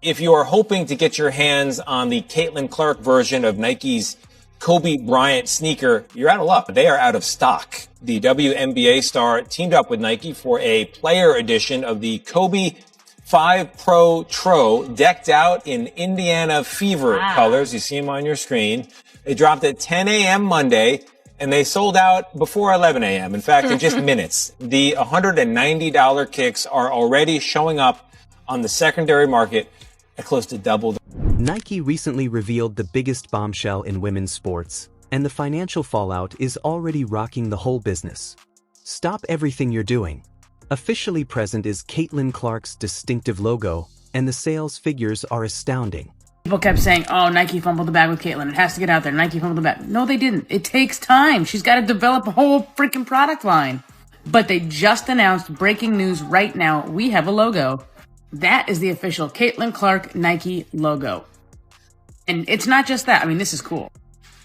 if you are hoping to get your hands on the Caitlin Clark version of Nike's Kobe Bryant sneaker, you're out of luck. They are out of stock. The WNBA star teamed up with Nike for a player edition of the Kobe 5 Pro Tro, decked out in Indiana Fever colors. You see them on your screen. They dropped at 10 a.m. Monday, and they sold out before 11 a.m. In fact, in just minutes. The $190 kicks are already showing up on the secondary market at close to double. Nike recently revealed the biggest bombshell in women's sports, and the financial fallout is already rocking the whole business. Stop everything you're doing. Officially present is Caitlin Clark's distinctive logo, and the sales figures are astounding. People kept saying, oh, Nike fumbled the bag with Caitlin. It has to get out there. Nike fumbled the bag. No, they didn't. It takes time. She's got to develop a whole freaking product line. But they just announced, breaking news right now, we have a logo. That is the official Caitlin Clark Nike logo. And it's not just that. I mean, this is cool.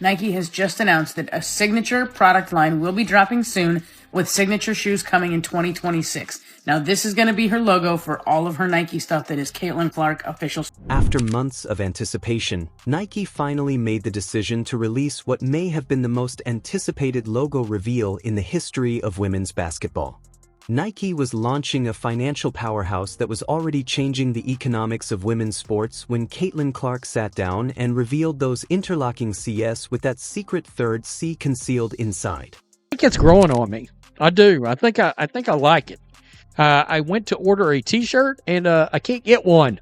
Nike has just announced that a signature product line will be dropping soon, with signature shoes coming in 2026. Now, this is going to be her logo for all of her Nike stuff that is Caitlin Clark official. After months of anticipation, Nike finally made the decision to release what may have been the most anticipated logo reveal in the history of women's basketball. Nike was launching a financial powerhouse that was already changing the economics of women's sports when Caitlin Clark sat down and revealed those interlocking CS with that secret third C concealed inside. I think it's growing on me. I do. I think I like it. I went to order a T-shirt and I can't get one.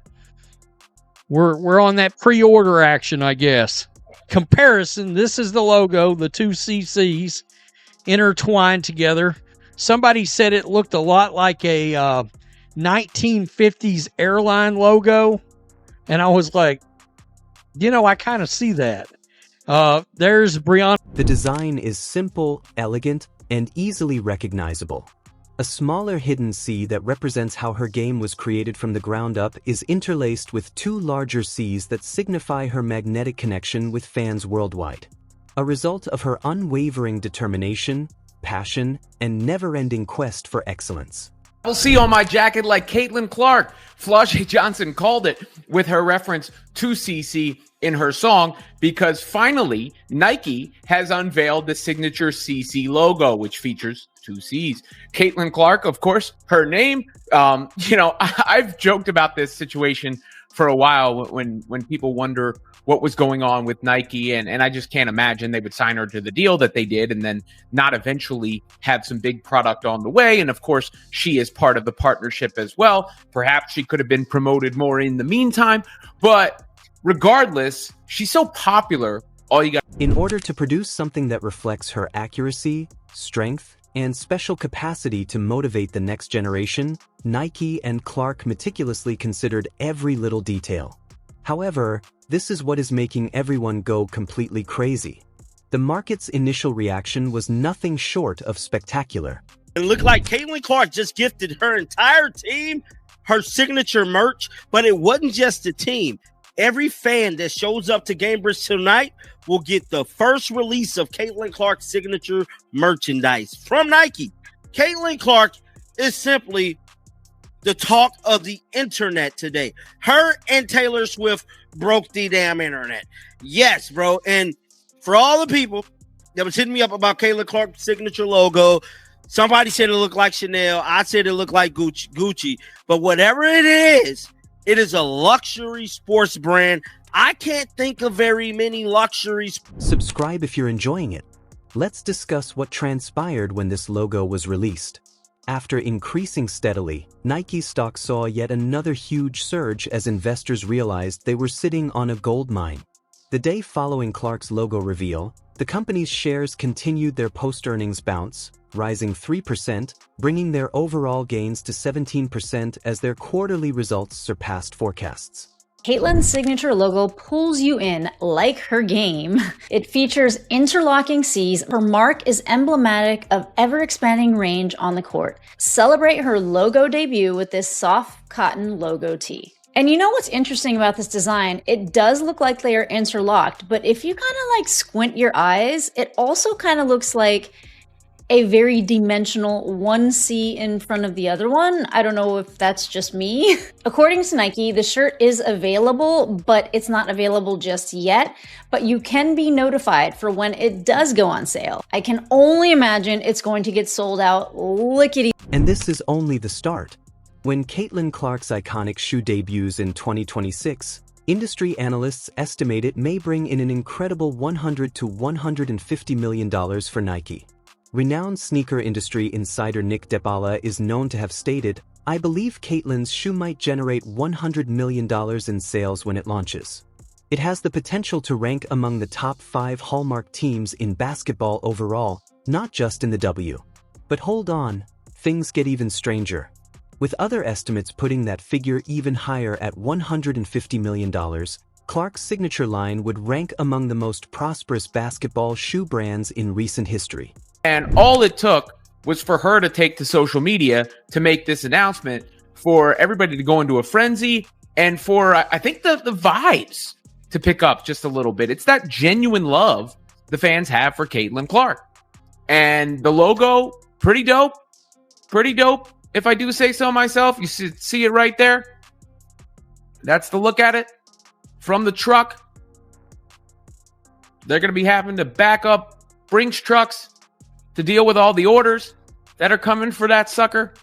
We're on that pre-order action, I guess. Comparison. This is the logo, the two CCs intertwined together. Somebody said it looked a lot like a 1950s airline logo, and I was like, I kind of see that. There's Brianna. The design is simple, elegant, and easily recognizable. A smaller hidden C that represents how her game was created from the ground up is interlaced with two larger C's that signify her magnetic connection with fans worldwide. A result of her unwavering determination, passion, and never-ending quest for excellence. We'll see on my jacket like Caitlin Clark. Flau'jae Johnson called it with her reference to CC in her song, because finally Nike has unveiled the signature CC logo, which features two C's. Caitlin Clark, of course, her name. I've joked about this situation for a while when people wonder what was going on with Nike, and I just can't imagine they would sign her to the deal that they did and then not eventually have some big product on the way. And of course, she is part of the partnership as well. Perhaps she could have been promoted more in the meantime, but regardless, she's so popular. All you got. In order to produce something that reflects her accuracy, strength, and special capacity to motivate the next generation, Nike and Clark meticulously considered every little detail. However, this is what is making everyone go completely crazy. The market's initial reaction was nothing short of spectacular. It looked like Caitlin Clark just gifted her entire team her signature merch, but it wasn't just the team. Every fan that shows up to Gamebridge tonight will get the first release of Caitlin Clark's signature merchandise from Nike. Caitlin Clark is simply the talk of the internet today. Her and Taylor Swift broke the damn internet. Yes, bro. And for all the people that was hitting me up about Caitlin Clark's signature logo, somebody said it looked like Chanel. I said it looked like Gucci. But whatever it is a luxury sports brand. I can't think of very many luxuries. Subscribe if you're enjoying it. Let's discuss what transpired when this logo was released. After increasing steadily, Nike stock saw yet another huge surge as investors realized they were sitting on a gold mine. The day following Clark's logo reveal, the company's shares continued their post-earnings bounce, rising 3%, bringing their overall gains to 17% as their quarterly results surpassed forecasts. Caitlin's signature logo pulls you in like her game. It features interlocking C's. Her mark is emblematic of ever-expanding range on the court. Celebrate her logo debut with this soft cotton logo tee. And you know what's interesting about this design? It does look like they are interlocked, but if you kind of like squint your eyes, it also kind of looks like a very dimensional one C in front of the other one. I don't know if that's just me. According to Nike, the shirt is available, but it's not available just yet. But you can be notified for when it does go on sale. I can only imagine it's going to get sold out lickety. And this is only the start. When Caitlin Clark's iconic shoe debuts in 2026, industry analysts estimate it may bring in an incredible $100 to $150 million for Nike. Renowned sneaker industry insider Nick DePaula is known to have stated, "I believe Caitlin's shoe might generate $100 million in sales when it launches. It has the potential to rank among the top 5 hallmark teams in basketball overall, not just in the W." But hold on, things get even stranger. With other estimates putting that figure even higher at $150 million, Clark's signature line would rank among the most prosperous basketball shoe brands in recent history. And all it took was for her to take to social media to make this announcement, for everybody to go into a frenzy, and for, I think, the vibes to pick up just a little bit. It's that genuine love the fans have for Caitlin Clark. And the logo, pretty dope. Pretty dope, if I do say so myself. You see it right there. That's the look at it from the truck. They're going to be having to back up Brinks trucks to deal with all the orders that are coming for that sucker.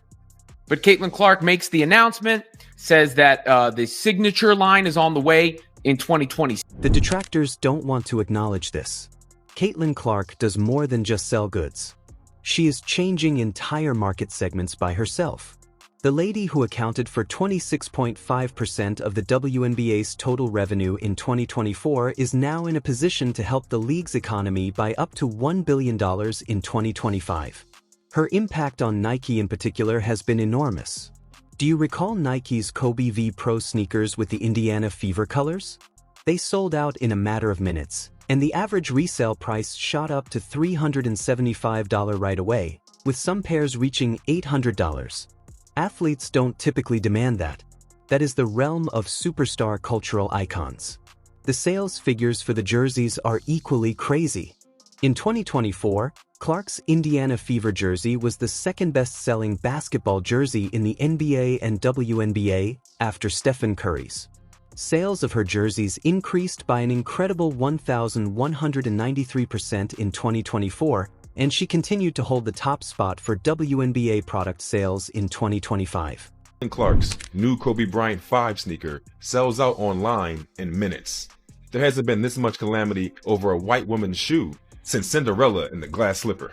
But Caitlin Clark makes the announcement, says that the signature line is on the way in 2020. The detractors don't want to acknowledge this. Caitlin Clark does more than just sell goods. She is changing entire market segments by herself. The lady who accounted for 26.5% of the WNBA's total revenue in 2024 is now in a position to help the league's economy by up to $1 billion in 2025. Her impact on Nike in particular has been enormous. Do you recall Nike's Kobe V Pro sneakers with the Indiana Fever colors? They sold out in a matter of minutes, and the average resale price shot up to $375 right away, with some pairs reaching $800. Athletes don't typically demand that. That is the realm of superstar cultural icons. The sales figures for the jerseys are equally crazy. In 2024, Clark's Indiana Fever jersey was the second best-selling basketball jersey in the NBA and WNBA after Stephen Curry's. Sales of her jerseys increased by an incredible 1,193% in 2024, and she continued to hold the top spot for WNBA product sales in 2025. Clark's new Kobe Bryant 5 sneaker sells out online in minutes. There hasn't been this much calamity over a white woman's shoe since Cinderella and the glass slipper.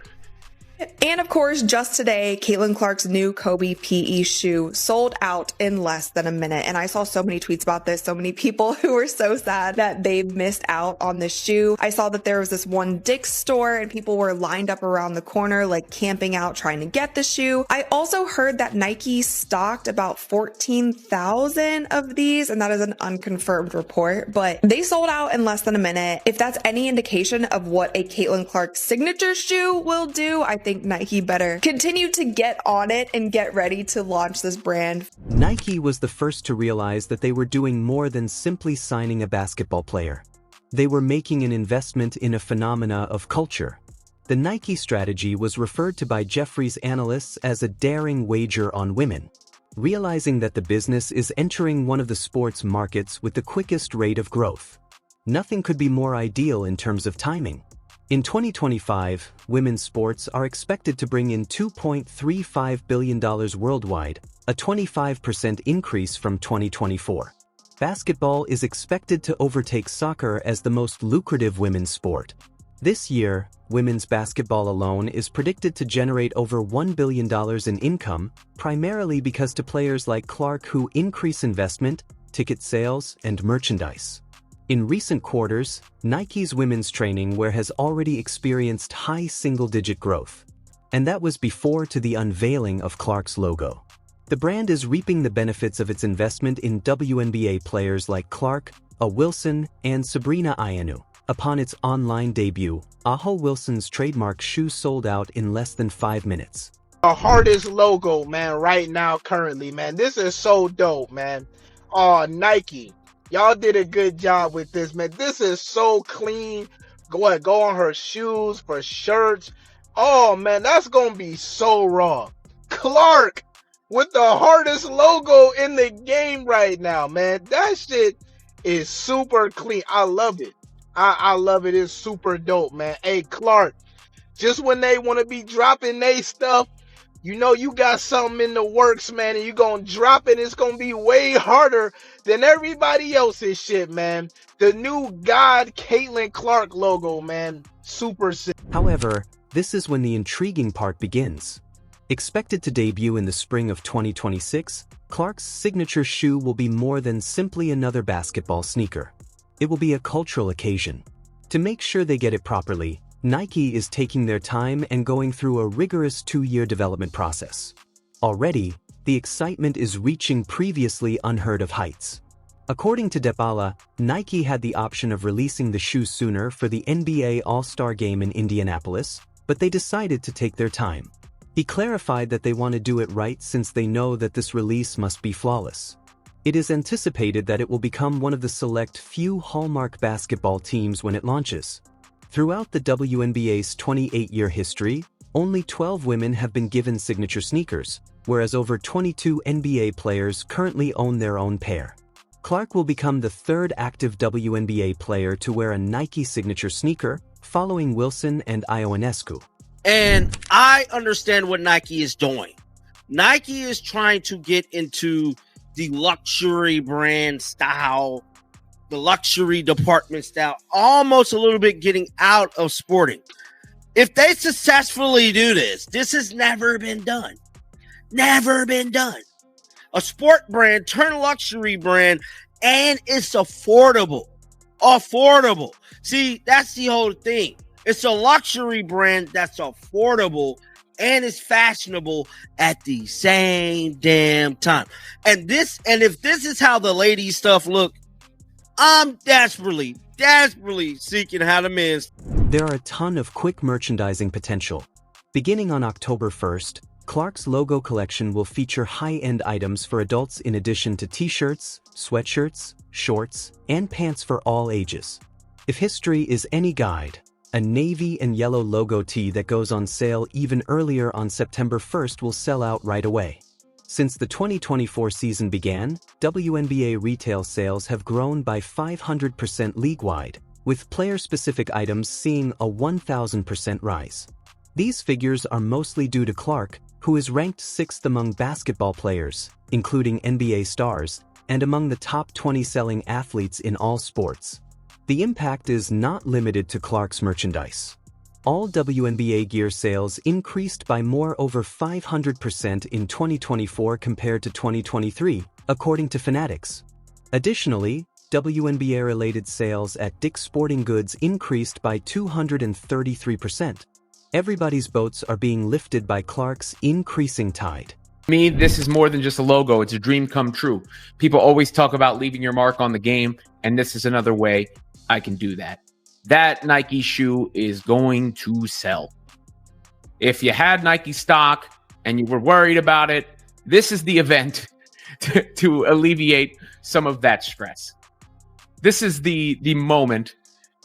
And of course, just today, Caitlin Clark's new Kobe PE shoe sold out in less than a minute. And I saw so many tweets about this, so many people who were so sad that they missed out on this shoe. I saw that there was this one Dick's store and people were lined up around the corner, like camping out, trying to get the shoe. I also heard that Nike stocked about 14,000 of these, and that is an unconfirmed report, but they sold out in less than a minute. If that's any indication of what a Caitlin Clark signature shoe will do, I think Nike better continue to get on it and get ready to launch this brand. Nike was the first to realize that they were doing more than simply signing a basketball player. They were making an investment in a phenomena of culture. The Nike strategy was referred to by Jefferies analysts as a daring wager on women. Realizing that the business is entering one of the sports markets with the quickest rate of growth, nothing could be more ideal in terms of timing. In 2025, women's sports are expected to bring in $2.35 billion worldwide, a 25% increase from 2024. Basketball is expected to overtake soccer as the most lucrative women's sport. This year, women's basketball alone is predicted to generate over $1 billion in income, primarily because to players like Clark who increase investment, ticket sales, and merchandise. In recent quarters, Nike's women's training wear has already experienced high single-digit growth. And that was before to the unveiling of Clark's logo. The brand is reaping the benefits of its investment in WNBA players like Clark, Wilson, and Sabrina Ioanu. Upon its online debut, Wilson's trademark shoe sold out in less than 5 minutes. The hardest logo, man, right now, currently, man. This is so dope, man. Oh, Nike. Y'all did a good job with this, man. This is so clean. Go on her shoes, for shirts. Oh man, that's gonna be so raw. Clark with the hardest logo in the game right now, man. That shit is super clean. I love it. I love it. It's super dope, man. Hey, Clark, just when they want to be dropping they stuff, you know you got something in the works, man, and you gonna drop it. It's gonna be way harder than everybody else's shit, man. The new God Caitlin Clark logo, man. Super sick. However, this is when the intriguing part begins. Expected to debut in the spring of 2026, Clark's signature shoe will be more than simply another basketball sneaker. It will be a cultural occasion. To make sure they get it properly, Nike is taking their time and going through a rigorous 2-year development process. Already, the excitement is reaching previously unheard of heights. According to Depala, Nike had the option of releasing the shoe sooner for the NBA All-Star Game in Indianapolis, but they decided to take their time. He clarified that they want to do it right since they know that this release must be flawless. It is anticipated that it will become one of the select few hallmark basketball teams when it launches. Throughout the WNBA's 28-year history, only 12 women have been given signature sneakers, whereas over 22 NBA players currently own their own pair. Clark will become the third active WNBA player to wear a Nike signature sneaker, following Wilson and Ionescu. And I understand what Nike is doing. Nike is trying to get into the luxury brand style, the luxury department style, almost a little bit getting out of sporting. If they successfully do this, this has never been done. Never been done. A sport brand turn luxury brand, and it's affordable. Affordable. See, that's the whole thing. It's a luxury brand that's affordable and is fashionable at the same damn time. And if this is how the ladies stuff look, I'm desperately seeking how the men's. There are a ton of quick merchandising potential. Beginning on October 1st, Clark's logo collection will feature high-end items for adults in addition to t-shirts, sweatshirts, shorts, and pants for all ages. If history is any guide, a navy and yellow logo tee that goes on sale even earlier on September 1st will sell out right away. Since the 2024 season began, WNBA retail sales have grown by 500% league-wide, with player-specific items seeing a 1,000% rise. These figures are mostly due to Clark, who is ranked 6th among basketball players, including NBA stars, and among the top 20 selling athletes in all sports. The impact is not limited to Clark's merchandise. All WNBA gear sales increased by over 500% in 2024 compared to 2023, according to Fanatics. Additionally, WNBA-related sales at Dick's Sporting Goods increased by 233%. Everybody's boats are being lifted by Clark's increasing tide. To me, this is more than just a logo. It's a dream come true. People always talk about leaving your mark on the game, and this is another way I can do that. That Nike shoe is going to sell. If you had Nike stock and you were worried about it, this is the event to alleviate some of that stress. This is the moment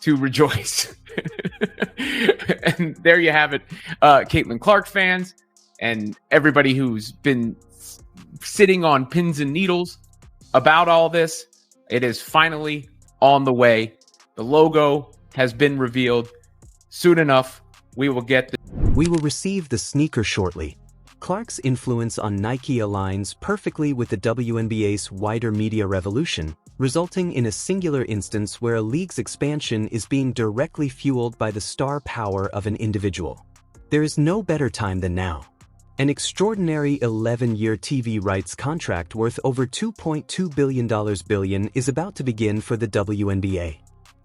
to rejoice. And there you have it, Caitlin Clark fans and everybody who's been sitting on pins and needles about all this. It is finally on the way. The logo has been revealed. Soon enough, we will receive the sneaker shortly. Clark's influence on Nike aligns perfectly with the WNBA's wider media revolution, resulting in a singular instance where a league's expansion is being directly fueled by the star power of an individual. There is no better time than now. An extraordinary 11-year TV rights contract worth over $2.2 billion is about to begin for the WNBA.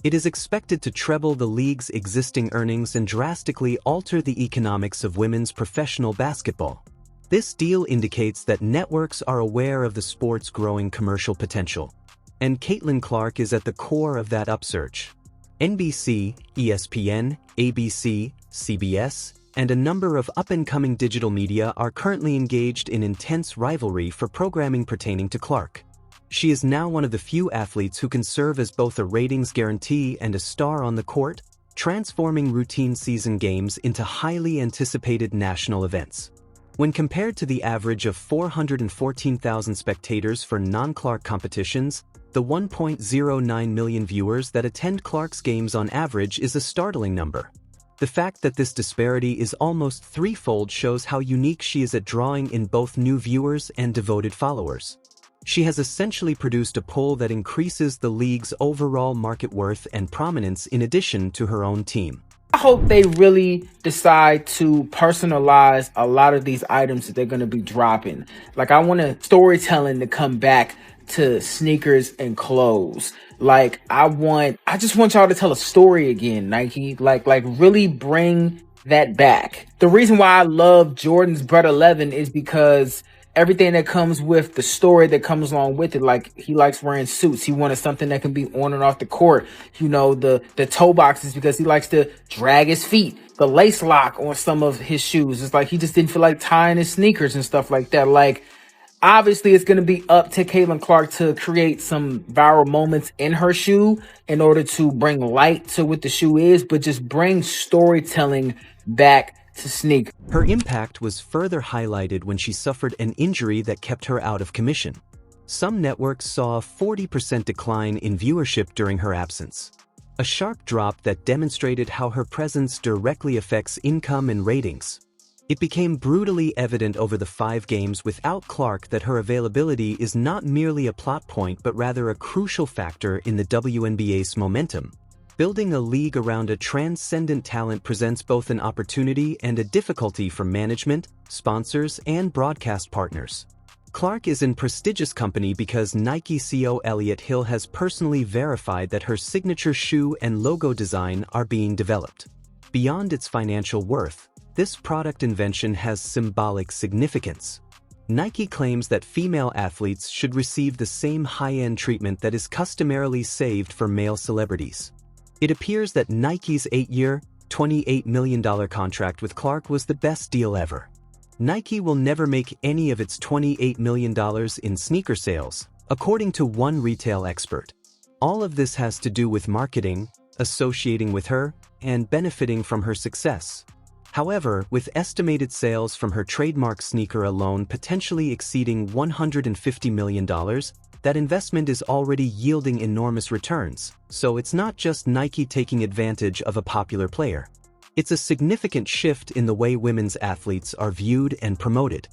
It is expected to treble the league's existing earnings and drastically alter the economics of women's professional basketball. This deal indicates that networks are aware of the sport's growing commercial potential, and Caitlin Clark is at the core of that upsurge. NBC, ESPN, ABC, CBS, and a number of up-and-coming digital media are currently engaged in intense rivalry for programming pertaining to Clark. She is now one of the few athletes who can serve as both a ratings guarantee and a star on the court, transforming routine season games into highly anticipated national events. When compared to the average of 414,000 spectators for non-Clark competitions, the 1.09 million viewers that attend Clark's games on average is a startling number. The fact that this disparity is almost threefold shows how unique she is at drawing in both new viewers and devoted followers. She has essentially produced a pull that increases the league's overall market worth and prominence in addition to her own team. I hope they really decide to personalize a lot of these items that they're going to be dropping. Like, I want storytelling to come back to sneakers and clothes. Like, I just want y'all to tell a story again, Nike. Like really bring that back. The reason why I love Jordan's Bread 11 is because everything that comes with the story that comes along with it. Like, he likes wearing suits. He wanted something that can be on and off the court. You know, the toe boxes because he likes to drag his feet. The lace lock on some of his shoes. It's like he just didn't feel like tying his sneakers and stuff like that. Like, obviously it's going to be up to Caitlin Clark to create some viral moments in her shoe in order to bring light to what the shoe is, but just bring storytelling back to sneak. Her impact was further highlighted when she suffered an injury that kept her out of commission. Some networks saw a 40% decline in viewership during her absence. A sharp drop that demonstrated how her presence directly affects income and ratings. It became brutally evident over the 5 games without Clark that her availability is not merely a plot point but rather a crucial factor in the WNBA's momentum. Building a league around a transcendent talent presents both an opportunity and a difficulty for management, sponsors, and broadcast partners. Clark is in prestigious company because Nike CEO Elliott Hill has personally verified that her signature shoe and logo design are being developed. Beyond its financial worth, this product invention has symbolic significance. Nike claims that female athletes should receive the same high-end treatment that is customarily saved for male celebrities. It appears that Nike's 8-year, $28 million contract with Clark was the best deal ever. Nike will never make any of its $28 million in sneaker sales, according to one retail expert. All of this has to do with marketing, associating with her, and benefiting from her success. However, with estimated sales from her trademark sneaker alone potentially exceeding $150 million, that investment is already yielding enormous returns, so it's not just Nike taking advantage of a popular player. It's a significant shift in the way women's athletes are viewed and promoted.